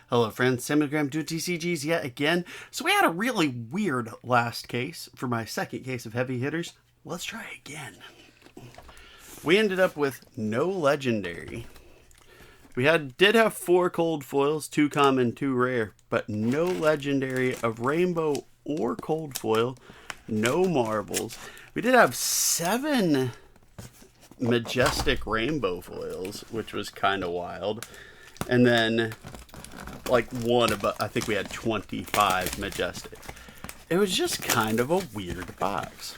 Hello friends, Samuel doing TCGs yet again. So we had a really weird last case for my second case of heavy hitters. Let's try again. We ended up with no legendary. We did have 4 cold foils, 2 common, 2 rare, but no legendary of rainbow or cold foil, no marbles. We did have 7 majestic rainbow foils, which was kind of wild. And then like I think we had 25 majestic. It was just kind of a weird box.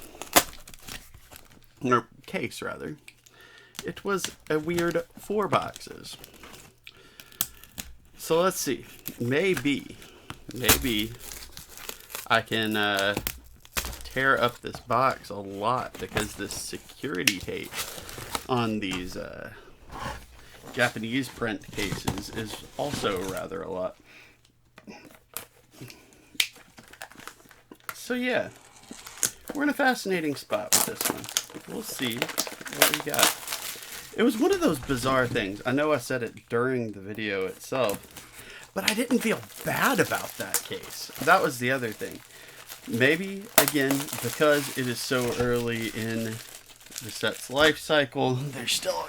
Or case, rather. It was a weird 4 boxes. So let's see. Maybe I can tear up this box a lot because this security tape on these Japanese print cases is also rather a lot. So yeah, we're in a fascinating spot with this one. We'll see what we got. It was one of those bizarre things. I know I said it during the video itself, but I didn't feel bad about that case. That was the other thing. Maybe, again, because it is so early in the set's life cycle, there's still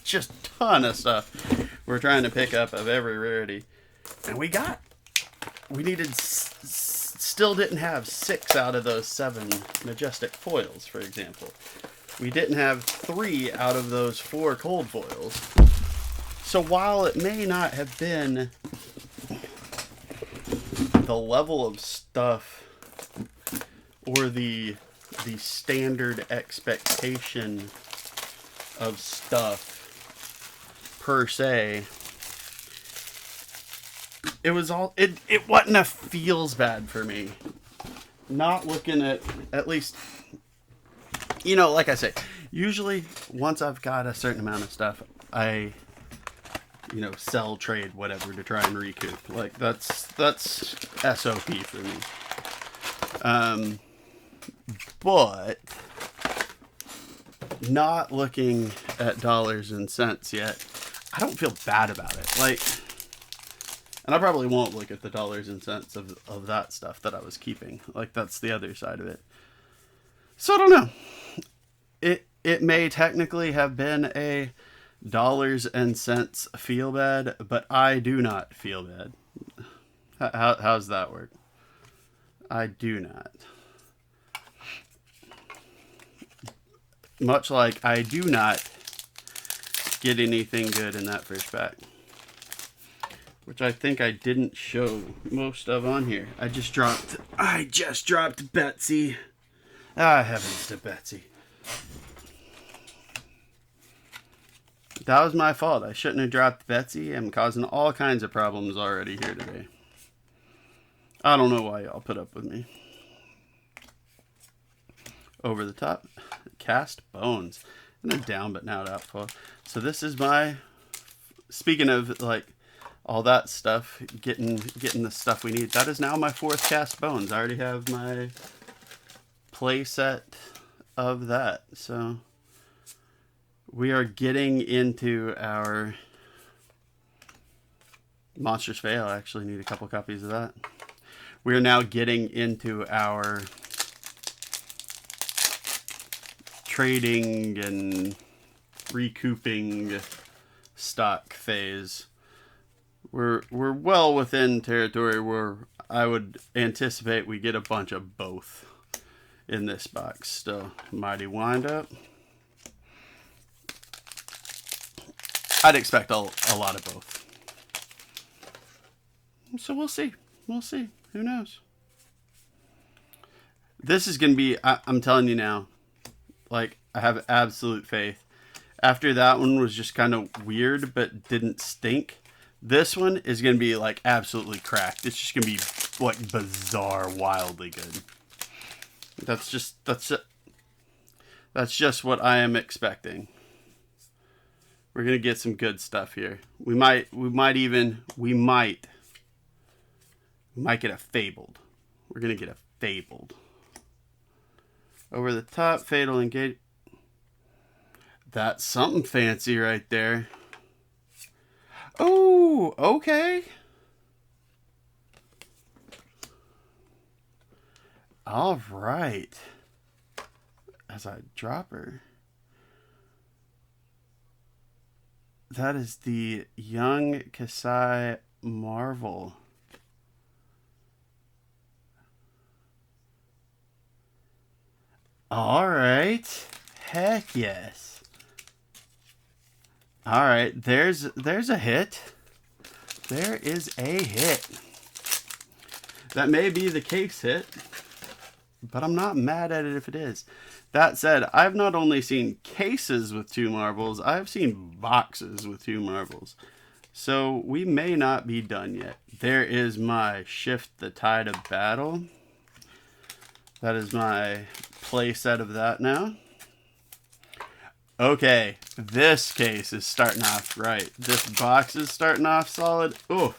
just a ton of stuff we're trying to pick up of every rarity. And we still didn't have 6 out of those 7 majestic foils, for example. We didn't have 3 out of those 4 cold foils. So while it may not have been the level of stuff or the standard expectation of stuff per se, it wasn't a feels bad for me. Not looking at least, you know, like I say, usually once I've got a certain amount of stuff, I, you know, sell, trade, whatever to try and recoup. Like that's SOP for me. But not looking at dollars and cents yet, I don't feel bad about it. Like, and I probably won't look at the dollars and cents of that stuff that I was keeping. Like, that's the other side of it. So I don't know. It may technically have been a dollars and cents feel bad, but I do not feel bad. How's that work? I do not. Much like I do not get anything good in that first pack, which I think I didn't show most of on here. I just dropped Betsy. Ah, heavens to Betsy. That was my fault. I shouldn't have dropped Betsy. I'm causing all kinds of problems already here today. I don't know why y'all put up with me. Over the top, cast bones, and a down but now out foil. So this is my, speaking of like all that stuff, getting the stuff we need. That is now my 4th cast bones. I already have my play set of that. So we are getting into our Monsters Fail. I actually need a couple copies of that. We are now getting into our trading and recouping stock phase. We're well within territory where I would anticipate we get a bunch of both in this box still. Mighty Windup. I'd expect a lot of both. So we'll see. We'll see. Who knows? This is going to be, I'm telling you now, like, I have absolute faith. After that one was just kind of weird, but didn't stink. This one is going to be, like, absolutely cracked. It's just going to be, like, bizarre, wildly good. That's just what I am expecting. We're going to get some good stuff here. We might get a Fabled. We're going to get a Fabled. Over the top, Fatal Engage. That's something fancy right there. Oh, okay. All right. As I drop her. That is the Young Kasai Marvel. All right. Heck yes. All right. There's a hit. There is a hit. That may be the case hit, but I'm not mad at it if it is. That said, I've not only seen cases with 2 marbles, I've seen boxes with 2 marbles. So we may not be done yet. There is my Shift the Tide of Battle. That is my play set of that now. Okay, this case is starting off right. This box is starting off solid. Oh,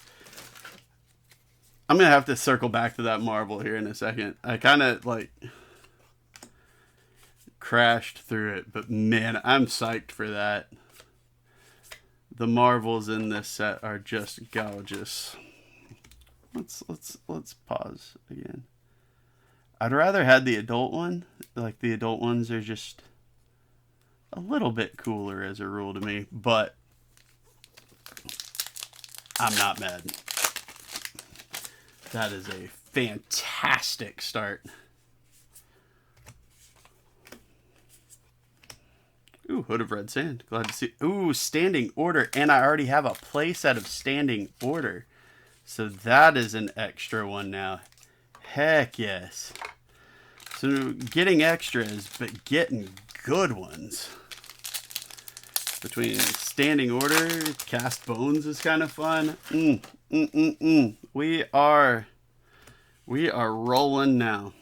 I'm going to have to circle back to that marble here in a second. I kind of like crashed through it, but man, I'm psyched for that. The marvels in this set are just gorgeous. Let's pause again. I'd rather had the adult one. Like the adult ones are just a little bit cooler as a rule to me, but I'm not mad. That is a fantastic start. Ooh, Hood of Red Sand. Glad to see. Ooh, Standing Order. And I already have a play set of Standing Order. So that is an extra one now. Heck yes. So getting extras, but getting good ones. Between Standing Order, Cast Bones is kind of fun. We are rolling now.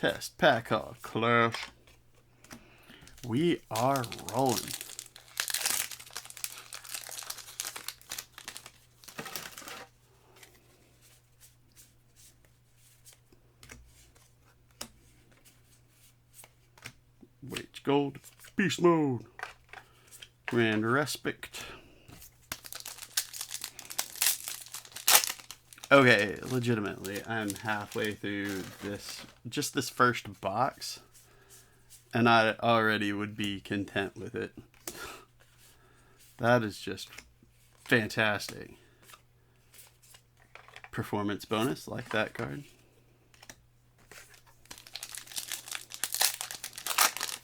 Test pack haul clash. We are rolling. Wage Gold, Beast Mode, Grand Respect. Okay, legitimately, I'm halfway through this first box, and I already would be content with it. That is just fantastic. Performance bonus, like that card.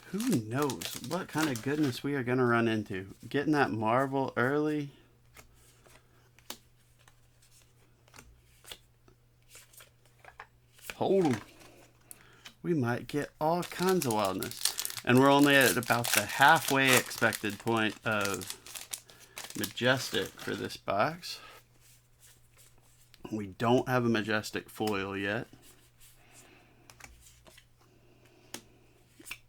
Who knows what kind of goodness we are going to run into. Getting that marble early. Hold 'em. We might get all kinds of wildness. And we're only at about the halfway expected point of Majestic for this box. We don't have a Majestic foil yet.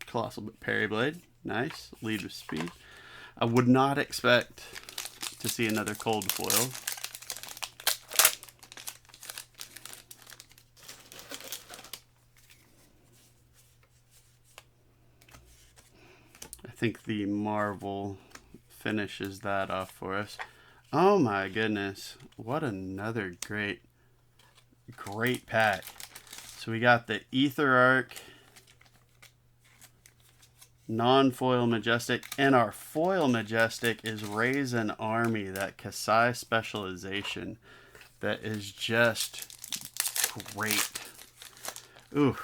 Colossal Parry Blade. Nice. Lead with speed. I would not expect to see another cold foil. I think the Marvel finishes that off for us. Oh my goodness. What another great pack. So we got the Ether Arc, non-foil Majestic, and our foil Majestic is Raisin Army, that Kasai specialization. That is just great. Ooh,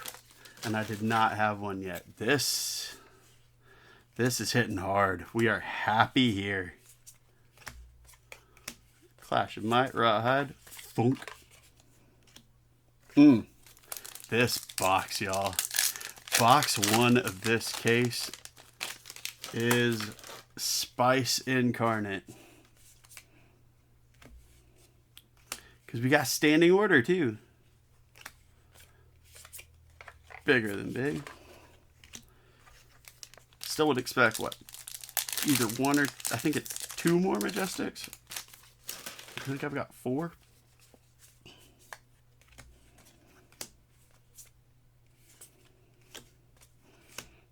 and I did not have one yet. This is hitting hard. We are happy here. Clash of Might, Rawhide, Funk. This box, y'all. Box 1 of this case is spice incarnate. Because we got Standing Order too. Bigger than big. Still would expect what? Either one or I think it's 2 more Majestics. I think I've got 4.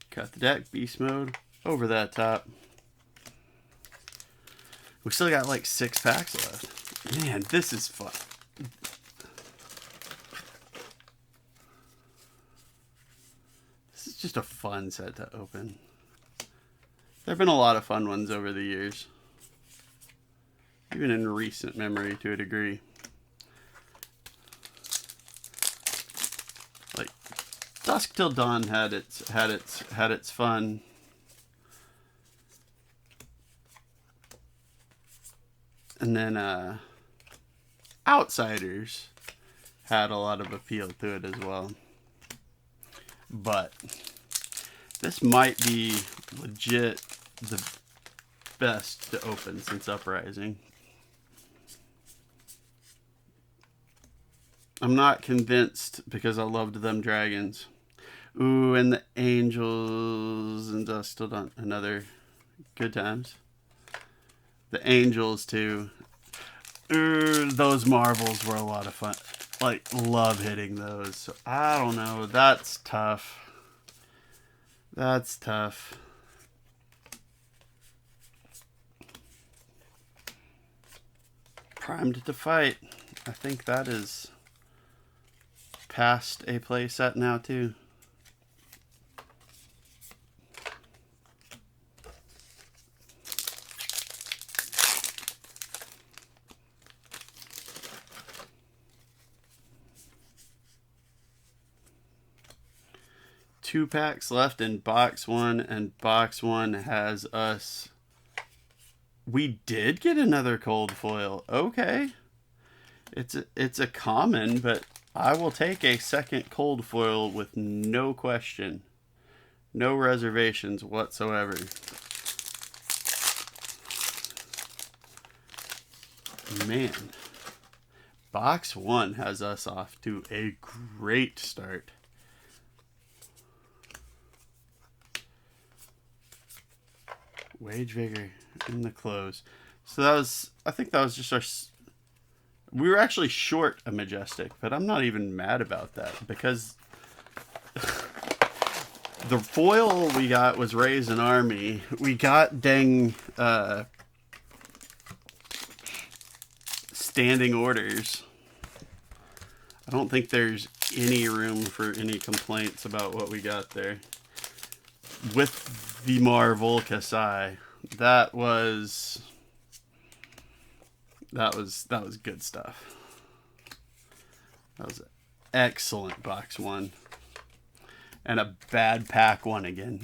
Cut the deck, Beast Mode, over that top. We still got like 6 packs left. Man, this is fun. just a fun set to open. There have been a lot of fun ones over the years. Even in recent memory to a degree. Like Dusk Till Dawn had its fun. And then Outsiders had a lot of appeal to it as well. But this might be legit the best to open since Uprising. I'm not convinced because I loved them dragons. Ooh, and the Angels and Dusk Till Dawn. Another good times. The Angels too. Ooh, those marbles were a lot of fun. Like, love hitting those. So, I don't know. That's tough. That's tough. Primed to Fight. I think that is past a play set now too. Two packs left in box one, and box one has us. We did get another cold foil. Okay. It's a common, but I will take a second cold foil with no question. No reservations whatsoever. Man. Box one has us off to a great start. Wage Vigor in the close. So that was, I think that was just our, we were actually short a Majestic, but I'm not even mad about that because the foil we got was Raise an Army. We got dang Standing Orders. I don't think there's any room for any complaints about what we got there. With the Marvel Kasai, that was good stuff. That was excellent box one, and a bad pack one again.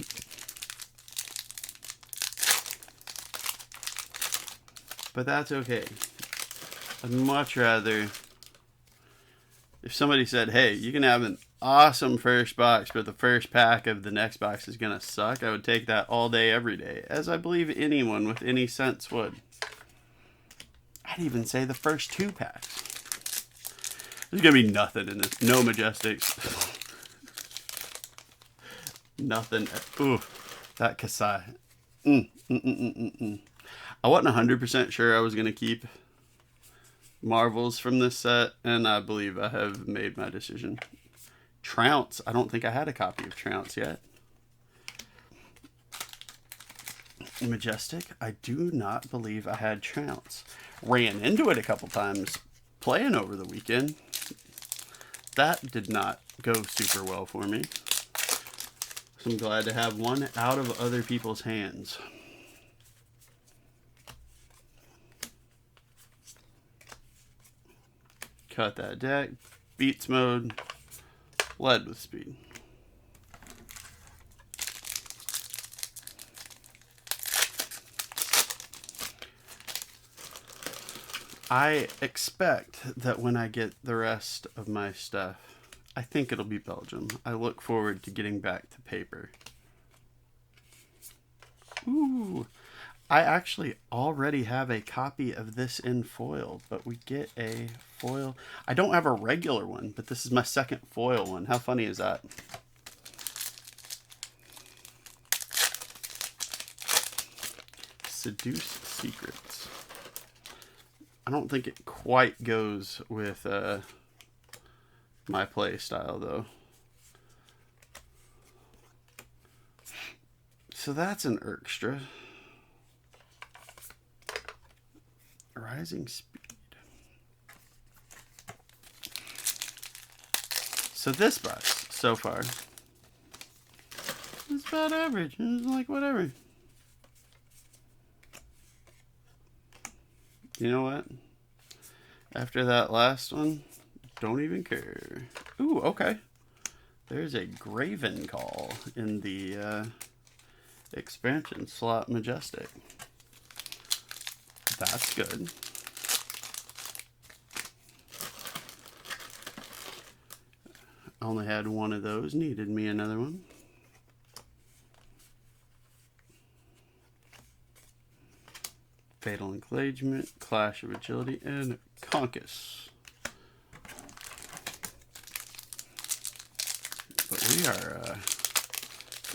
But that's okay. I'd much rather if somebody said, "Hey, you can have an awesome first box, but the first pack of the next box is going to suck," I would take that all day, every day, as I believe anyone with any sense would. I'd even say the first two packs. There's going to be nothing in this. No Majestics. Nothing. Ooh, that Kasai. I wasn't 100% sure I was going to keep Marvels from this set, and I believe I have made my decision. Trounce. I don't think I had a copy of Trounce yet. Majestic. I do not believe I had Trounce. Ran into it a couple times playing over the weekend. That did not go super well for me. So I'm glad to have one out of other people's hands. Cut that deck. Beats mode. Led with speed. I expect that when I get the rest of my stuff, I think it'll be Belgium. I look forward to getting back to paper. Ooh, I actually already have a copy of this in foil, but we get a foil. I don't have a regular one, but this is my second foil one. How funny is that? Seduce Secrets. I don't think it quite goes with my play style, though. So that's an Erkstra. Rising Speed. So this box, so far, It's about average. It's like whatever. You know what? After that last one, don't even care. Ooh, okay. There's a Graven Call in the expansion slot Majestic. That's good. Only had one of those, needed me another one. Fatal Engagement, Clash of Agility, and Conkus. But we are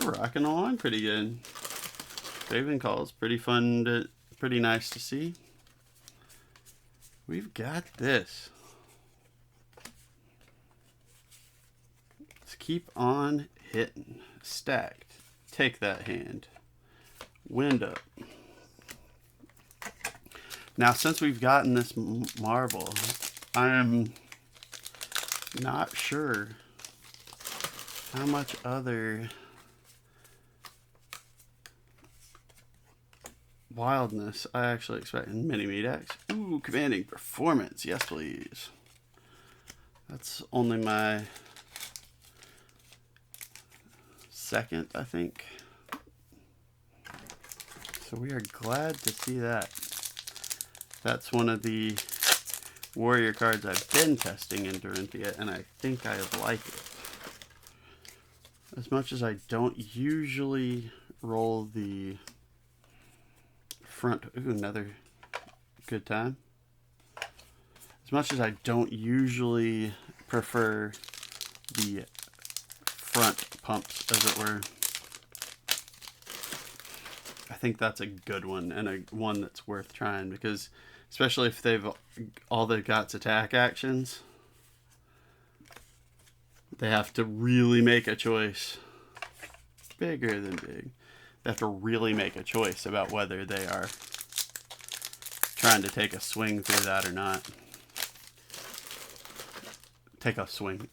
we're rocking along pretty good. Graven Call's pretty fun, pretty nice to see. We've got this. Let's keep on hitting. Stacked. Take that hand. Wind up. Now, since we've gotten this marble, I'm not sure how much other wildness I actually expect. Mini-Me decks. Ooh, Commanding Performance. Yes, please. That's only my second, I think. So we are glad to see that. That's one of the warrior cards I've been testing in Dorinthia, and I think I like it. As much as I don't usually roll the front... Ooh, another good time. As much as I don't usually prefer the front pumps, as it were, I think that's a good one, and one that's worth trying, because especially if all they've got's attack actions, they have to really make a choice. Bigger than big. They have to really make a choice about whether they are trying to take a swing through that or not. Take a swing.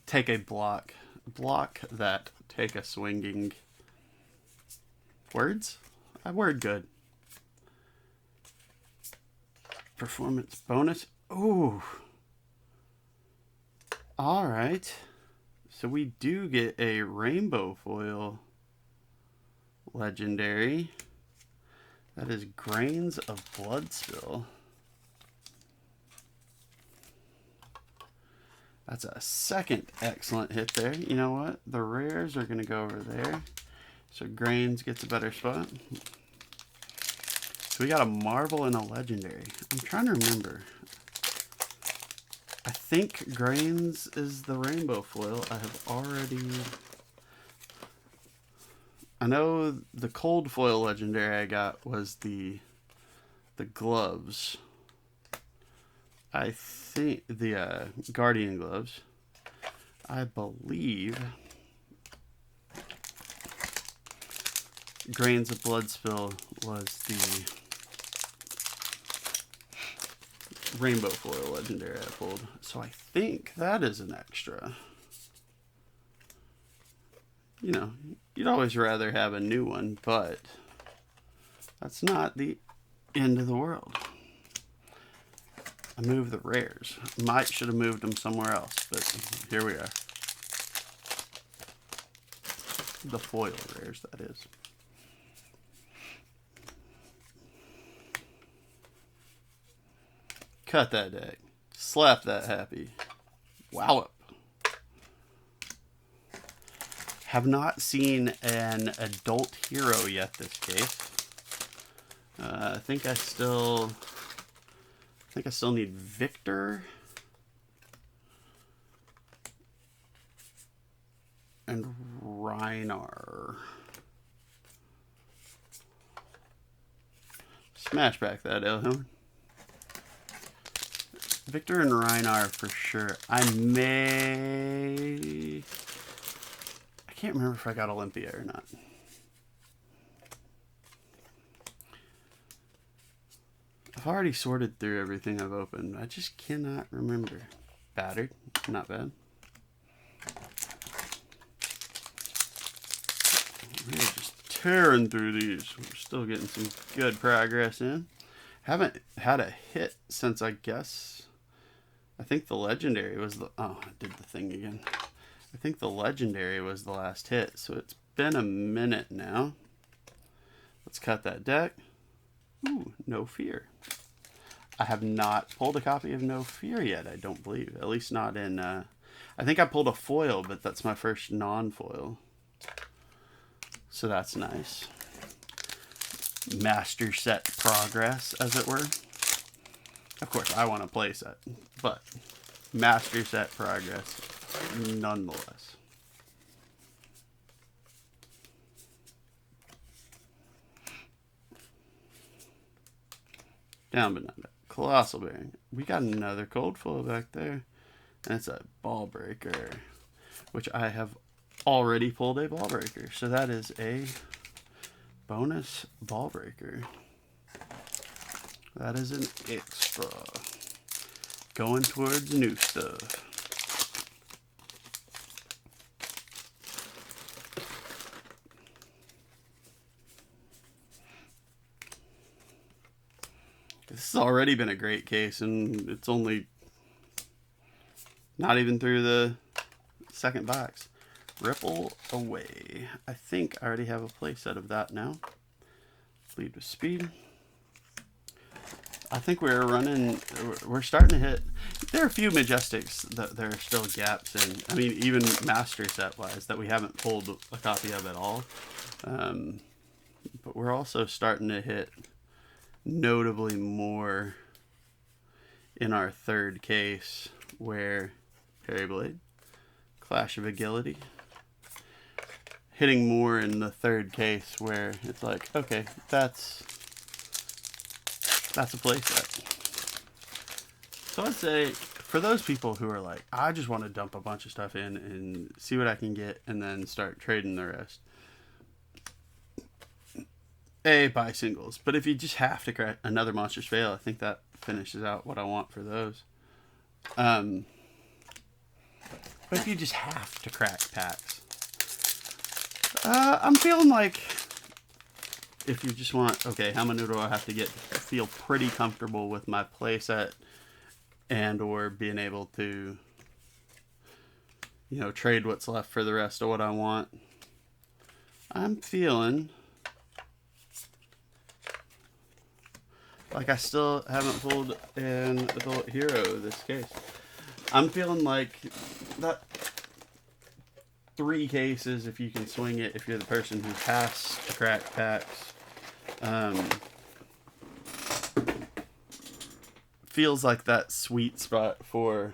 Take a block. Block that. Take a swinging. Words? I word good. Performance bonus. Ooh. Alright. So we do get a rainbow foil legendary. That is Grains of Blood Spill. That's a second excellent hit there. You know what? The rares are going to go over there. So Grains gets a better spot. So we got a marble and a legendary. I'm trying to remember. I think Grains is the rainbow foil. I have already... I know the cold foil legendary I got was the gloves. I think the Guardian gloves. I believe Grains of Blood Spill was the rainbow foil legendary I pulled. So I think that is an extra. You know, you'd always rather have a new one, but that's not the end of the world. I moved the rares. Might should have moved them somewhere else, but here we are. The foil rares, that is. Cut that deck. Slap that happy. Wallop. Have not seen an adult hero yet this case. I think I still need Victor and Reinar. Smash back that Elhorn. Victor and Reinar for sure. I can't remember if I got Olympia or not. I've already sorted through everything I've opened. I just cannot remember. Battered. Not bad. tearing through these. We're still getting some good progress in. Haven't had a hit since, I think the legendary was the... Oh, I did the thing again. I think the legendary was the last hit, so it's been a minute now. Let's cut that deck. Ooh, No Fear. I have not pulled a copy of No Fear yet, I don't believe. At least not in... I think I pulled a foil, but that's my first non-foil. So that's nice. Master set progress, as it were. Of course, I want a play set, but master set progress nonetheless. Down but not up. Colossal Bearing. We got another cold foil back there. And it's a ball breaker, which I have already pulled a ball breaker. So that is a bonus ball breaker. That is an extra. Going towards new stuff. This has already been a great case, and it's only not even through the second box. Ripple Away. I think I already have a play set of that now. Lead with Speed. I think we're starting to hit... There are a few Majestics that there are still gaps in. I mean, even Master Set-wise, that we haven't pulled a copy of at all. But we're also starting to hit notably more in our third case, where Parry Blade, Clash of Agility, hitting more in the third case where it's like, okay, that's a playset. So I'd say for those people who are like, I just want to dump a bunch of stuff in and see what I can get and then start trading the rest. Buy singles. But if you just have to crack another Monsters Fail, I think that finishes out what I want for those. But if you just have to crack packs, I'm feeling like if you just want, okay, how many do I have to get to feel pretty comfortable with my playset and or being able to, trade what's left for the rest of what I want. I'm feeling like I still haven't pulled an Adult Hero this case. I'm feeling like that 3 cases, if you can swing it, if you're the person who has to crack packs, feels like that sweet spot for,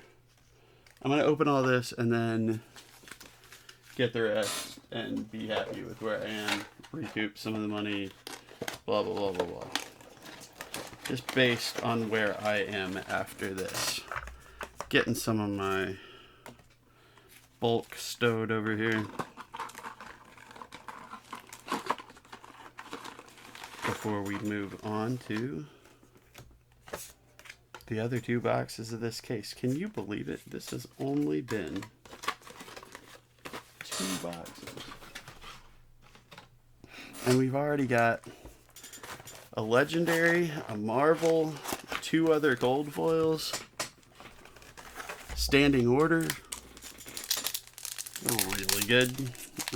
I'm going to open all this and then get the rest and be happy with where I am, recoup some of the money, blah, blah, blah, blah, blah. Just based on where I am after this. Getting some of my bulk stowed over here before we move on to the other 2 boxes of this case. Can you believe it? This has only been 2 boxes. And we've already got a legendary, a Marvel, 2 other gold foils, standing order.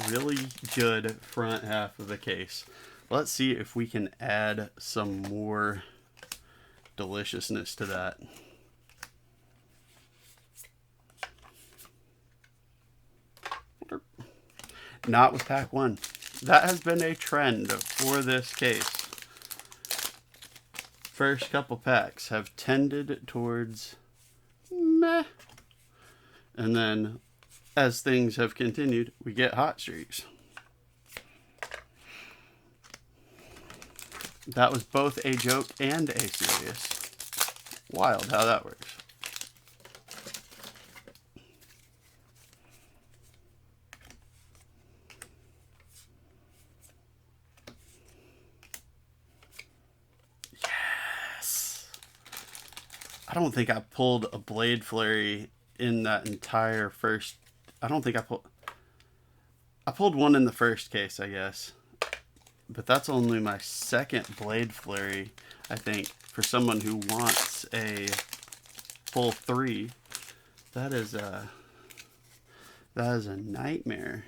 Really good front half of the case. Let's see if we can add some more deliciousness to that. Not with pack 1. That has been a trend for this case. First couple packs have tended towards meh. And then as things have continued, we get hot streaks. That was both a joke and a serious. Wild how that works. Yes! I don't think I pulled a Blade Flurry in that entire first... I don't think I pulled one in the first case, I guess. but that's only my second blade flurry, I think, for someone who wants a full 3. That is a nightmare,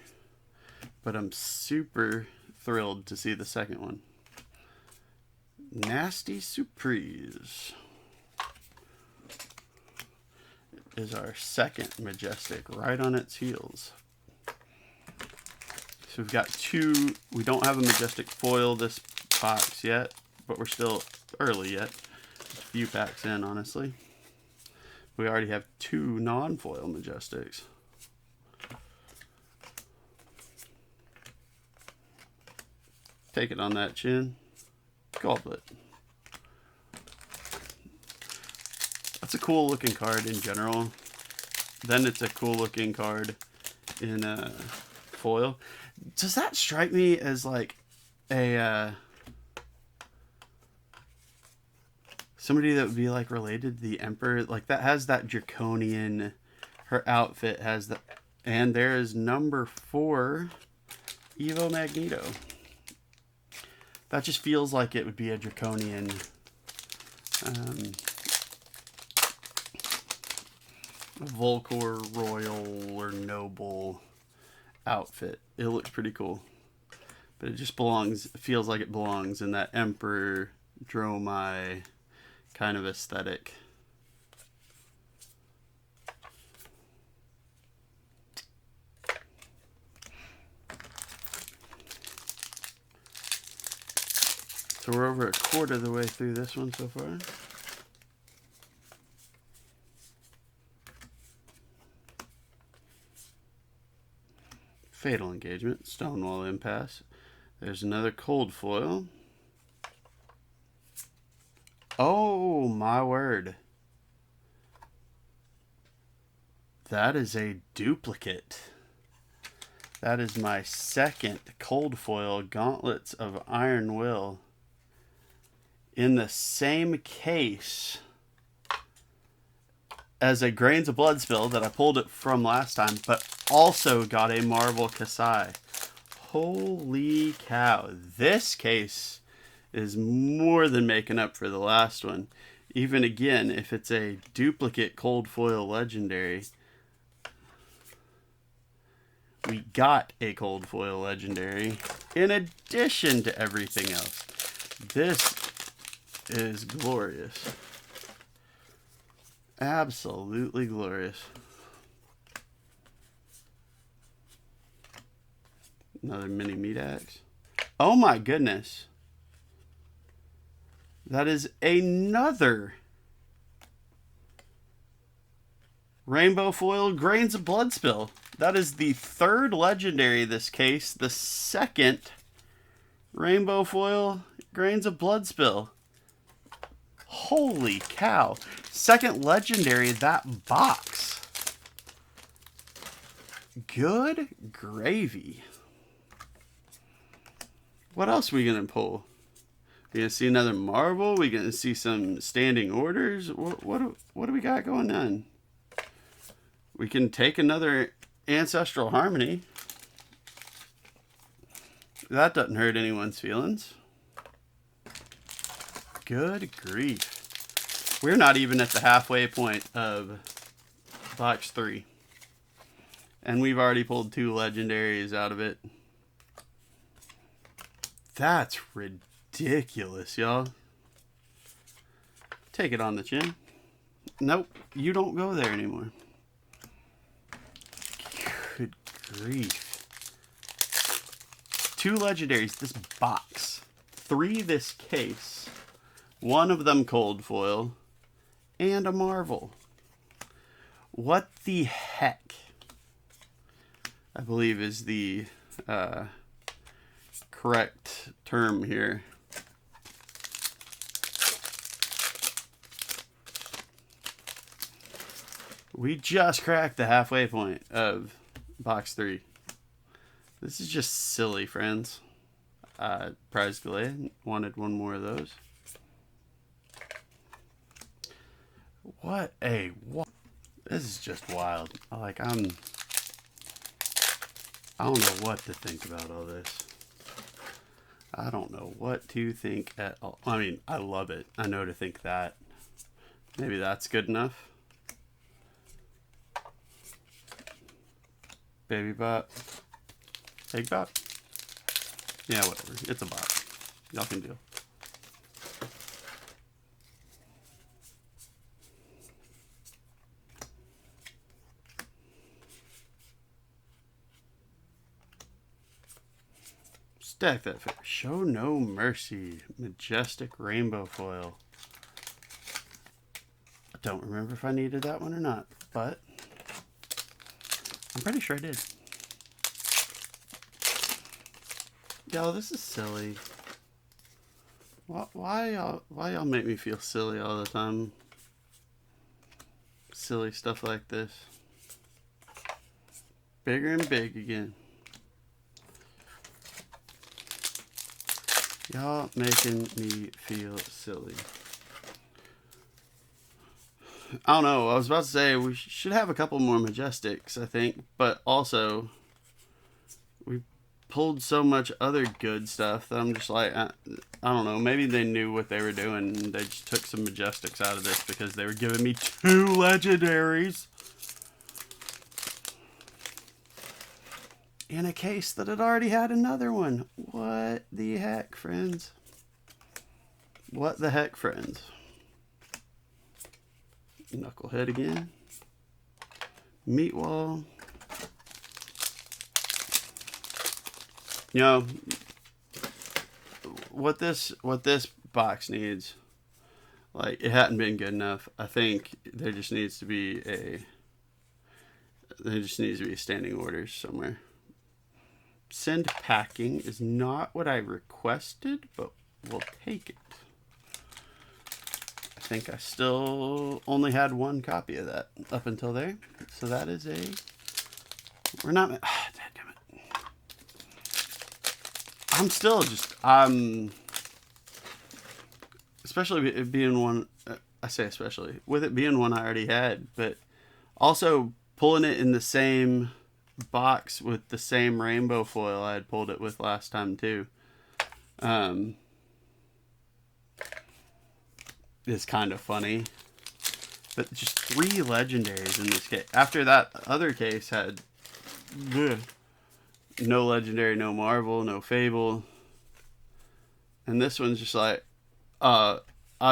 but I'm super thrilled to see the second one. Nasty Surprise is our second Majestic, right on its heels. So we've got 2. We don't have a Majestic foil this box yet, but we're still early yet. Just a few packs in, honestly. We already have 2 non-foil Majestics. Take it on that chin. Goblet. That's a cool looking card in general. Then it's a cool looking card in foil. Does that strike me as like a somebody that would be like related to the Emperor? Like that has that draconian, her outfit has the, and there is number 4 Evo Magneto. That just feels like it would be a draconian Volcor royal or noble outfit. It looks pretty cool, but it just belongs, it feels like it belongs in that Emperor Dromai kind of aesthetic. So we're over a quarter of the way through this one so far. Fatal Engagement, Stonewall Impasse. There's another cold foil. Oh my word. That is a duplicate. That is my second cold foil Gauntlets of Iron Will in the same case as a Grains of Blood Spill that I pulled it from last time, but also got a Marvel Kasai. Holy cow. This case is more than making up for the last one. Even again, if it's a duplicate cold foil legendary, we got a cold foil legendary in addition to everything else. This is glorious. Absolutely glorious. Another mini meat axe. Oh my goodness. That is another rainbow foil Grains of Blood Spill. That is the 3rd legendary this case. The 2nd rainbow foil Grains of Blood Spill. Holy cow. 2nd legendary that box. Good gravy. What else are we going to pull? We're going to see another Marvel. We're going to see some standing orders. What do we got going on? We can take another Ancestral Harmony. That doesn't hurt anyone's feelings. Good grief. We're not even at the halfway point of box 3. And we've already pulled 2 legendaries out of it. That's ridiculous, y'all. Take it on the chin. Nope, you don't go there anymore. Good grief. 2 legendaries this box. 3 this case. 1 of them cold foil. And a Marvel. What the heck? I believe is the correct term here. We just cracked the halfway point of box 3. This is just silly, friends. Prize delay. Wanted 1 more of those. What a... This is just wild. I don't know what to think about all this. I don't know what to think at all. I mean, I love it. I know to think that. Maybe that's good enough. Baby bot. Egg bot? Yeah, whatever. It's a bot. Y'all can deal. Stack that fish. Show no mercy. Majestic rainbow foil. I don't remember if I needed that one or not, but I'm pretty sure I did. Yo, this is silly. Why y'all make me feel silly all the time? Silly stuff like this. Bigger and big again. Y'all making me feel silly. I don't know. I was about to say we should have a couple more Majestics, I think. But also, we pulled so much other good stuff that I'm just like, I don't know. Maybe they knew what they were doing and they just took some Majestics out of this because they were giving me 2 legendaries in a case that had already had another one. What the heck, friends? What the heck, friends? Knucklehead again. Meat wall. You know, what this box needs, like, it hadn't been good enough. I think there just needs to be a standing orders somewhere. Send packing is not what I requested, but we'll take it. I think I still only had 1 copy of that up until there. So that is a... We're not... damn it. I'm still just... especially it being one... I say especially. With it being one I already had. But also pulling it in the same box with the same rainbow foil I had pulled it with last time too. Is kind of funny. But just 3 legendaries in this case. After that other case had no legendary, no marvel, no fable. And this one's just like, I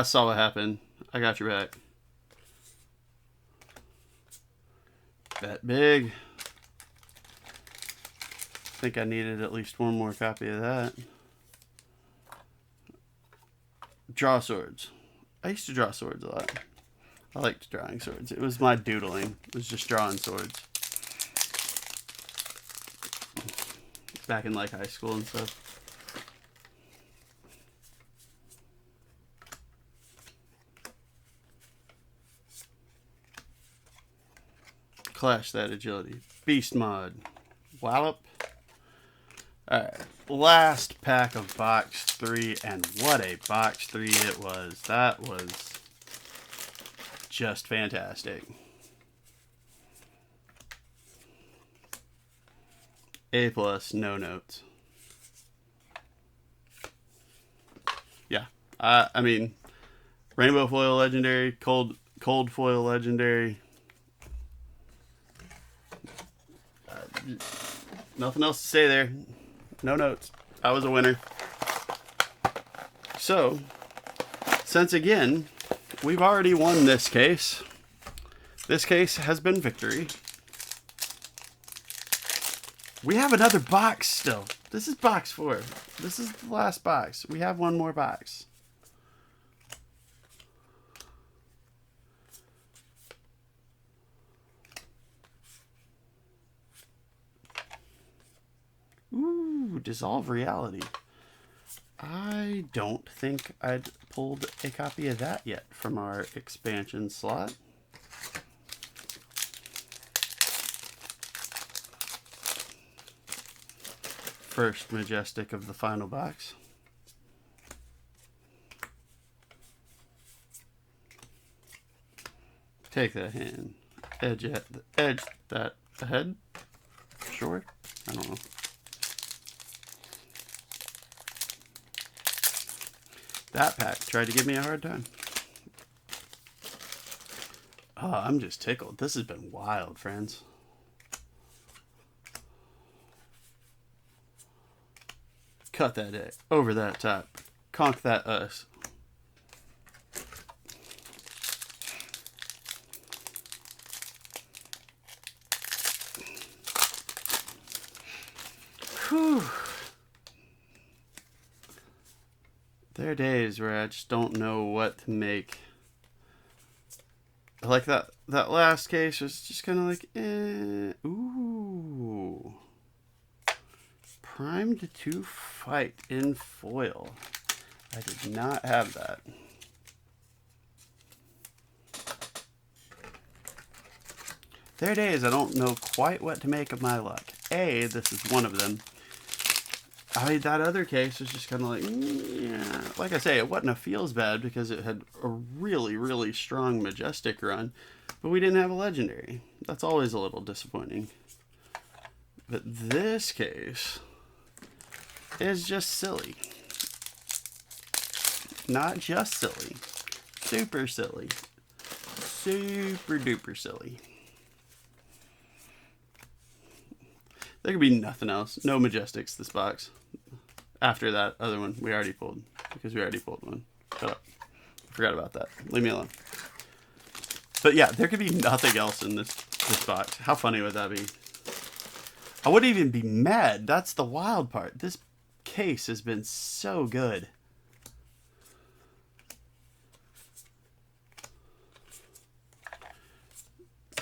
saw what happened. I got your back. Bet big. I think I needed at least 1 more copy of that. Draw swords. I used to draw swords a lot. I liked drawing swords. It was my doodling. It was just drawing swords. Back in like high school and stuff. Clash that agility. Beast mod. Wallop. Alright, last pack of box 3, and what a box 3 it was. That was just fantastic. A+, no notes. Yeah, I mean, rainbow foil legendary, cold foil legendary. Nothing else to say there. No notes. I was a winner. So, since again, we've already won this case. This case has been victory. We have another box still. This is box 4. This is the last box. We have 1 more box. Ooh, dissolve reality. I don't think I'd pulled a copy of that yet from our expansion slot. First Majestic of the final box. Take that hand. Edge that ahead. Sure. I don't know. That pack tried to give me a hard time. Oh, I'm just tickled. This has been wild, friends. Cut that deck. Over that top. Conk that us. Whew. There are days where I just don't know what to make. Like that last case was just kind of like, ooh. Primed to fight in foil. I did not have that. There are days I don't know quite what to make of my luck. This is one of them. That other case was just kind of like, yeah. Like I say, it wasn't a feels bad because it had a really, really strong Majestic run, but we didn't have a Legendary. That's always a little disappointing. But this case is just silly. Not just silly. Super silly. Super duper silly. There could be nothing else. No Majestics this box. After that other one we already pulled. Because we already pulled one. Shut up. I forgot about that. Leave me alone. But yeah, there could be nothing else in this box. How funny would that be? I wouldn't even be mad. That's the wild part. This case has been so good.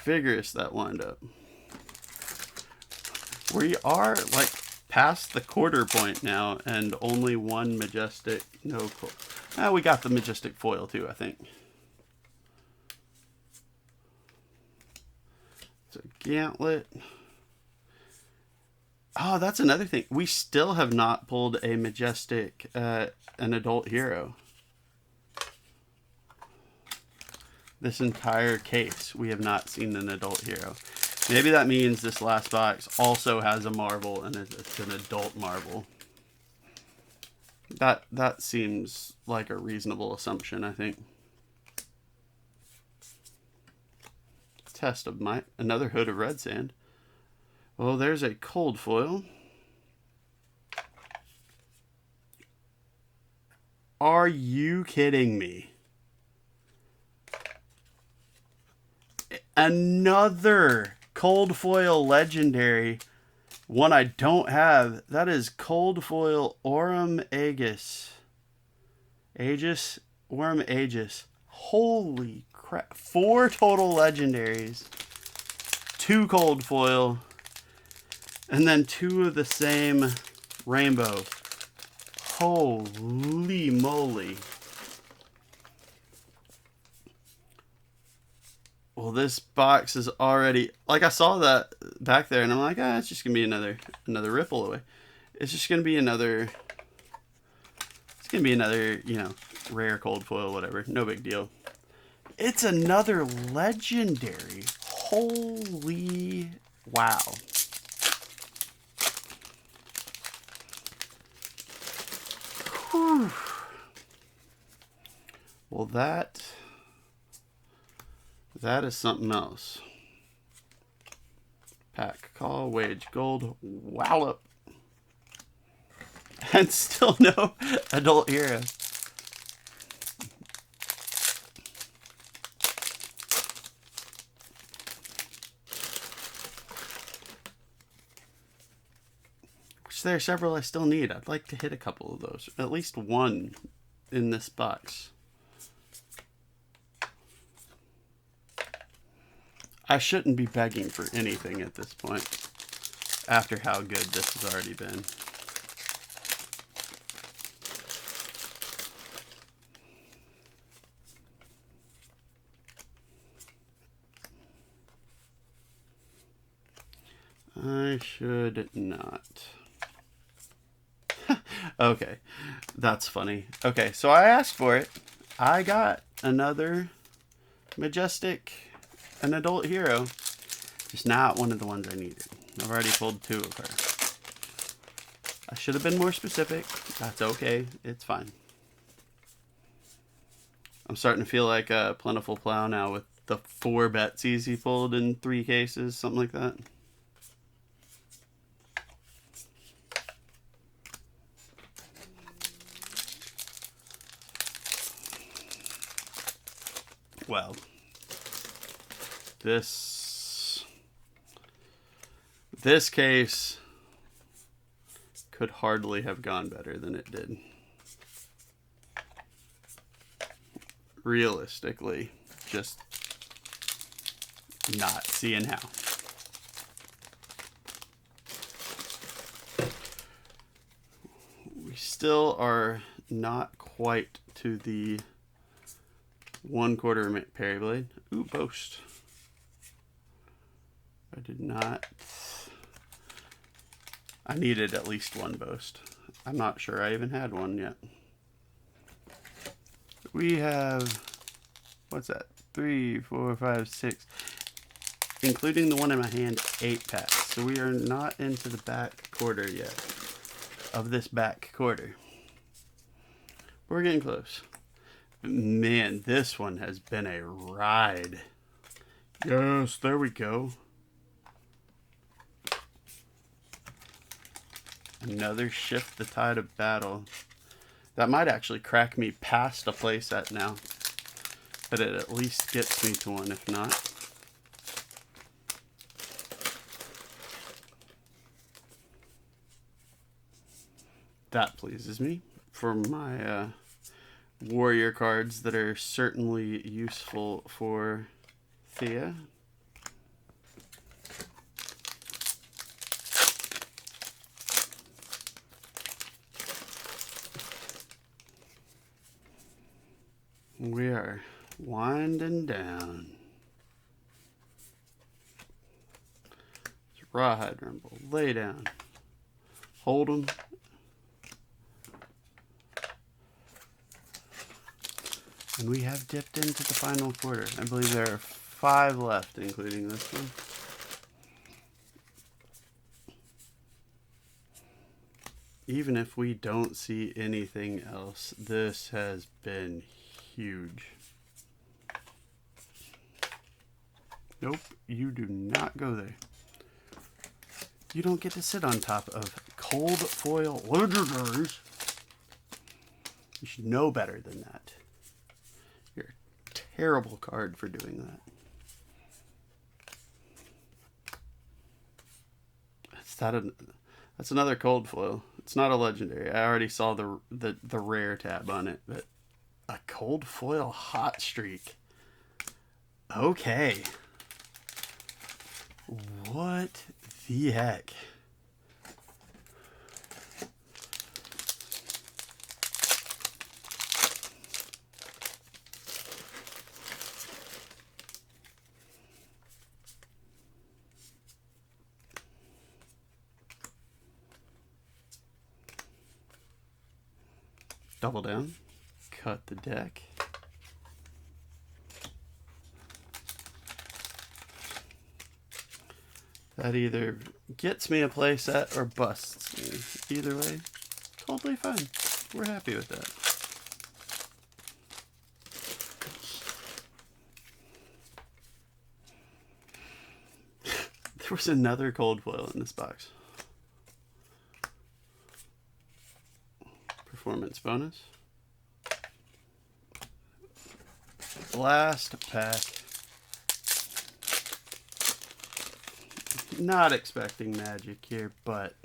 Vigorous that wind up. We are like past the quarter point now, and only one Majestic. No, we got the Majestic foil too, I think. So Gauntlet. Oh, that's another thing. We still have not pulled a Majestic, an adult hero. This entire case, we have not seen an adult hero. Maybe that means this last box also has a Marvel, and it's an adult Marvel. That seems like a reasonable assumption, I think. Test of Might. Another Hood of Red Sand. Well, there's a cold foil. Are you kidding me? Another cold foil legendary. One I don't have. That is cold foil Aurum Aegis. Aurum Aegis. Holy crap. 4 total legendaries. 2 cold foil. And then 2 of the same rainbow. Holy moly. Well, this box is already, like, I saw that back there and I'm like, it's just gonna be another ripple away. It's just gonna be another, you know, rare cold foil, whatever. No big deal. It's another legendary. Holy wow. Whew. Well, that is something else. Pack, call, wage, gold, wallop. And still no adult hero. Which there are several I still need. I'd like to hit a couple of those. At least one in this box. I shouldn't be begging for anything at this point, after how good this has already been. I should not. Okay, that's funny. Okay, so I asked for it. I got another Majestic, an adult hero, just not one of the ones I needed. I've already pulled 2 of her. I should have been more specific. That's okay. It's fine. I'm starting to feel like a Plentiful Plow now with the 4 Betsies he pulled in 3 cases, something like that. Well, this case could hardly have gone better than it did. Realistically, just not seeing how. We still are not quite to the 1/4 Perry blade. Ooh, boast. I did not. I needed at least 1 boast. I'm not sure I even had one yet. We have, what's that? 3, 4, 5, 6, including the one in my hand, 8 packs. So we are not into the back quarter yet of this back quarter. We're getting close. Man, this one has been a ride. Yes, there we go. Another shift the tide of battle. That might actually crack me past a playset now. But it at least gets me to one, if not. That pleases me for my warrior cards that are certainly useful for Thea. We are winding down. Rawhide Rumble, lay down, hold 'em. And we have dipped into the final quarter. I believe there are 5 left, including this one. Even if we don't see anything else, this has been huge. Nope, you do not go there. You don't get to sit on top of cold foil legendaries. You should know better than that. You're a terrible card for doing that. That's another cold foil. It's not a legendary. I already saw the rare tab on it, but a cold foil hot streak. Okay. What the heck? Double down, cut the deck. That either gets me a playset or busts me. Either way, totally fine. We're happy with that. There was another cold foil in this box. Performance bonus. Last pack. Not expecting magic here, but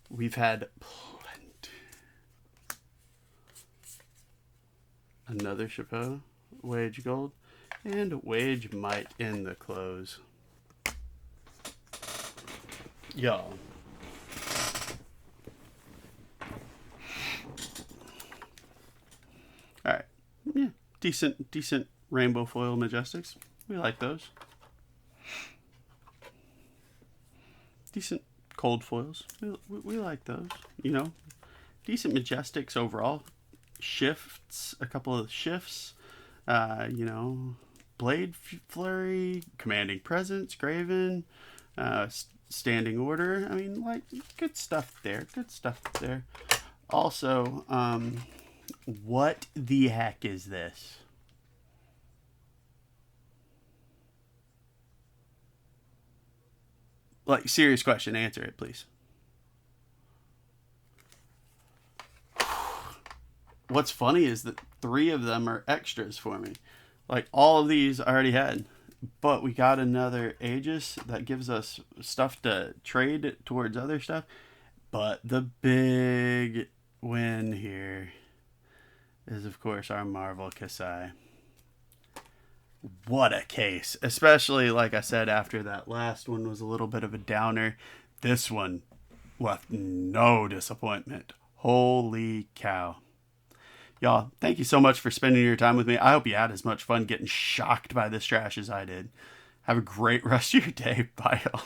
we've had plenty. Another Chapeau, Wage Gold, and Wage Might in the close. Y'all. Alright. Yeah. Decent rainbow foil Majestics. We like those. Decent cold foils. We like those. You know, decent Majestics overall. Shifts, a couple of shifts. You know, Blade Flurry, Commanding Presence, Graven, Standing Order. I mean, like, good stuff there. Good stuff there. Also, What the heck is this? Like, serious question. Answer it, please. What's funny is that 3 of them are extras for me. Like, all of these I already had. But we got another Aegis that gives us stuff to trade towards other stuff. But the big win here is, of course, our Marvel Kasai. What a case. Especially, like I said, after that last one was a little bit of a downer. This one left no disappointment. Holy cow. Y'all, thank you so much for spending your time with me. I hope you had as much fun getting shocked by this trash as I did. Have a great rest of your day. Bye, y'all.